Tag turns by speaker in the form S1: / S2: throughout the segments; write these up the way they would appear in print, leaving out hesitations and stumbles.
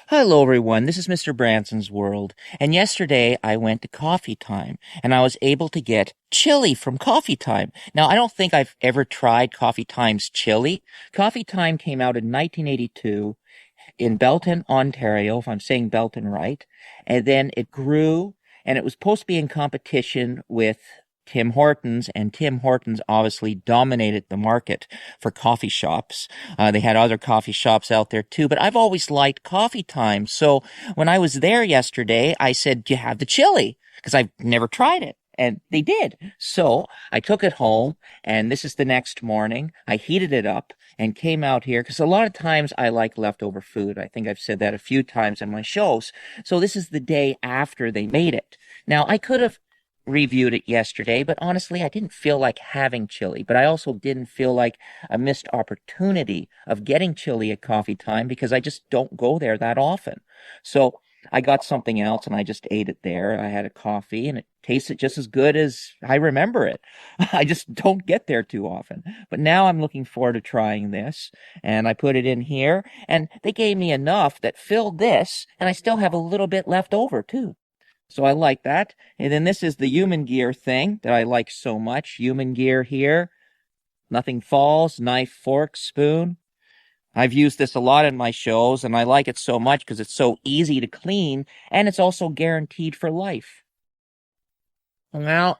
S1: Hello, everyone. This is Mr. Branson's World. And yesterday I went to Coffee Time and I was able to get chili from Coffee Time. Now, I don't think I've ever tried Coffee Time's chili. Coffee Time came out in 1982 in Belton, Ontario, if I'm saying Belton right. And then it grew and it was supposed to be in competition with Tim Hortons, and Tim Hortons obviously dominated the market for coffee shops. They had other coffee shops out there too, but I've always liked Coffee Time. So when I was there yesterday, I said, "Do you have the chili?" Because I've never tried it. And they did. So I took it home, and this is the next morning. I heated it up and came out here because a lot of times I like leftover food. I think I've said that a few times in my shows. So this is the day after they made it. Now, I could have reviewed it yesterday, but honestly, I didn't feel like having chili, but I also didn't feel like a missed opportunity of getting chili at Coffee Time because I just don't go there that often. So I got something else and I just ate it there. I had a coffee and it tasted just as good as I remember it. I just don't get there too often. But now I'm looking forward to trying this, and I put it in here and they gave me enough that filled this, and I still have a little bit left over too. So I like that. And then this is the human gear thing that I like so much. Human gear here. Nothing falls. Knife, fork, spoon. I've used this a lot in my shows, and I like it so much because it's so easy to clean, and it's also guaranteed for life. Now,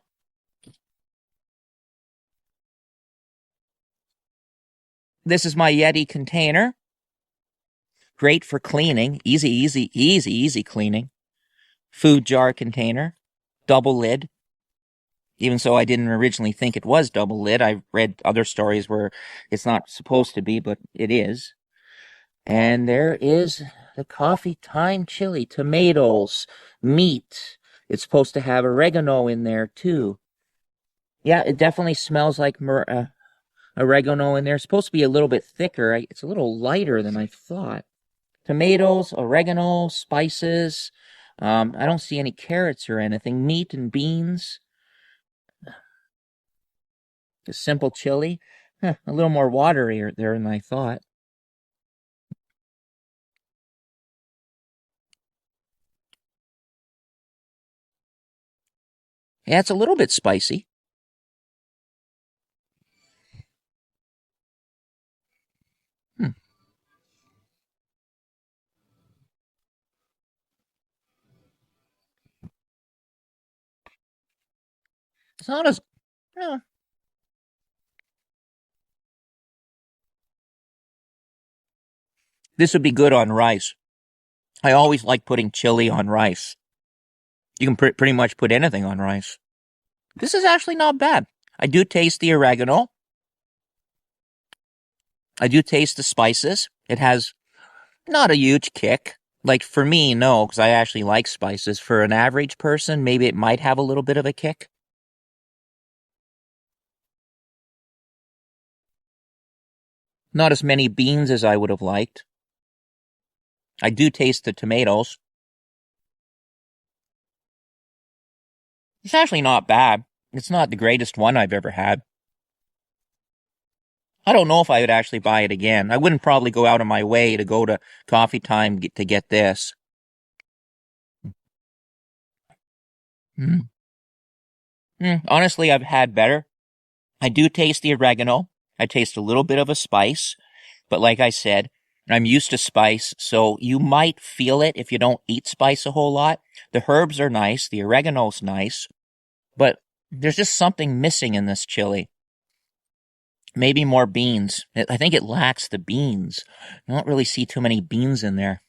S1: this is my Yeti container. Great for cleaning. Easy, easy, easy, easy cleaning. Food jar container. Double lid. Even so, I didn't originally think it was double lid. I read other stories where it's not supposed to be, but it is. And there is the Coffee Time chili, tomatoes, meat. It's supposed to have oregano in there too. Yeah, it definitely smells like oregano in there. It's supposed to be a little bit thicker. It's a little lighter than I thought. Tomatoes, oregano, spices. I don't see any carrots or anything. Meat and beans. Just simple chili. Huh, a little more watery there than I thought. Yeah, it's a little bit spicy. Hmm. It's not as, yeah. This would be good on rice. I always like putting chili on rice. You can pretty much put anything on rice. This is actually not bad. I do taste the oregano. I do taste the spices. It has not a huge kick. Like for me, no, because I actually like spices. For an average person, maybe it might have a little bit of a kick. Not as many beans as I would have liked. I do taste the tomatoes. It's actually not bad. It's not the greatest one I've ever had. I don't know if I would actually buy it again. I wouldn't probably go out of my way to go to Coffee Time to get this. Mm. Honestly, I've had better. I do taste the oregano. I taste a little bit of a spice, but like I said, I'm used to spice, so you might feel it if you don't eat spice a whole lot. The herbs are nice, the oregano's nice, but there's just something missing in this chili. Maybe more beans. I think it lacks the beans. I don't really see too many beans in there.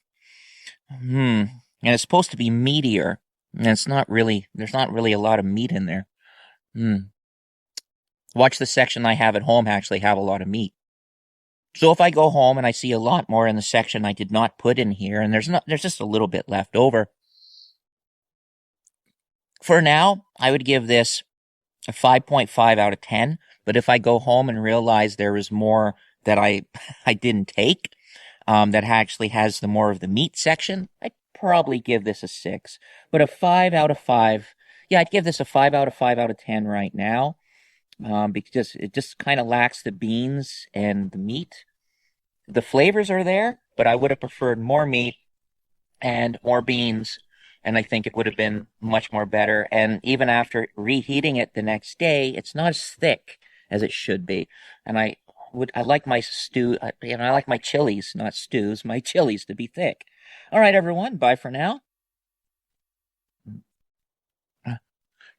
S1: And it's supposed to be meatier, and it's not really, there's not really a lot of meat in there. Hmm. Watch the section I have at home actually have a lot of meat. So if I go home and I see a lot more in the section I did not put in here, and there's just a little bit left over. For now, I would give this a 5.5 out of 10. But if I go home and realize there is more that I didn't take, that actually has the more of the meat section, I'd probably give this a 6. But a 5 out of 5, yeah, I'd give this a 5 out of 5 out of 10 right now. Because it just kind of lacks the beans and the meat. The flavors are there, but I would have preferred more meat and more beans. And I think it would have been much more better. And even after reheating it the next day, it's not as thick as it should be. And I like my stew, I like my chilies, not stews, my chilies to be thick. All right, everyone. Bye for now.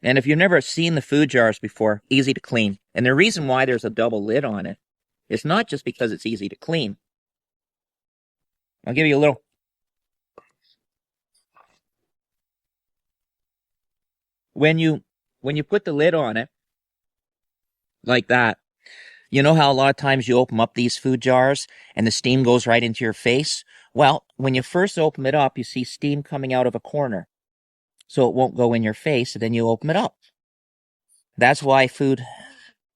S1: And if you've never seen the food jars before, easy to clean. And the reason why there's a double lid on it is not just because it's easy to clean. I'll give you a little. When you put the lid on it like that, you know how a lot of times you open up these food jars and the steam goes right into your face? Well, when you first open it up, you see steam coming out of a corner. So it won't go in your face, and then you open it up. That's why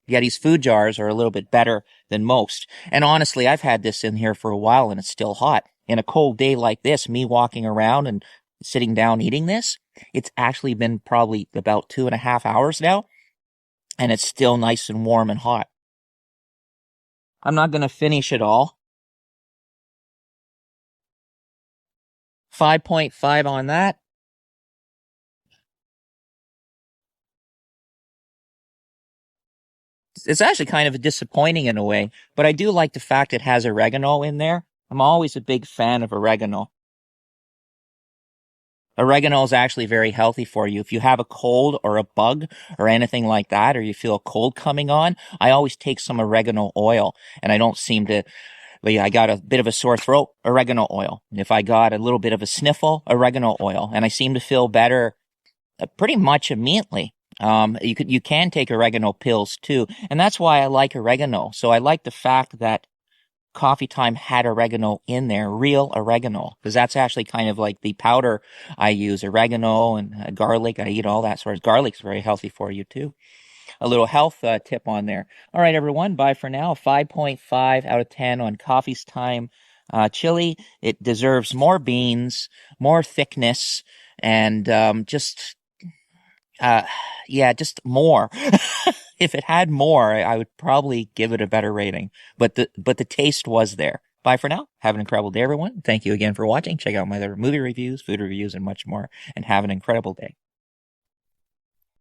S1: these food jars are a little bit better than most. And honestly, I've had this in here for a while and it's still hot. In a cold day like this, me walking around and sitting down eating this, it's actually been probably about 2.5 hours now, and it's still nice and warm and hot. I'm not going to finish it all. 5.5 on that. It's actually kind of disappointing in a way, but I do like the fact it has oregano in there. I'm always a big fan of oregano. Oregano is actually very healthy for you. If you have a cold or a bug or anything like that, or you feel a cold coming on, I always take some oregano oil, and I don't seem to. I got a bit of a sore throat, oregano oil. If I got a little bit of a sniffle, oregano oil, and I seem to feel better pretty much immediately. You can take oregano pills too, and that's why I like oregano. So I like the fact that Coffee Time had oregano in there, real oregano, because that's actually kind of like the powder I use, oregano and garlic. I eat all that sort of. Garlic's very healthy for you too. A little health tip on there. All right, everyone. Bye for now. 5.5 out of 10 on Coffee's Time chili. It deserves more beans, more thickness, and just more. If it had more, I would probably give it a better rating. But the taste was there. Bye for now. Have an incredible day, everyone. Thank you again for watching. Check out my other movie reviews, food reviews, and much more. And have an incredible day.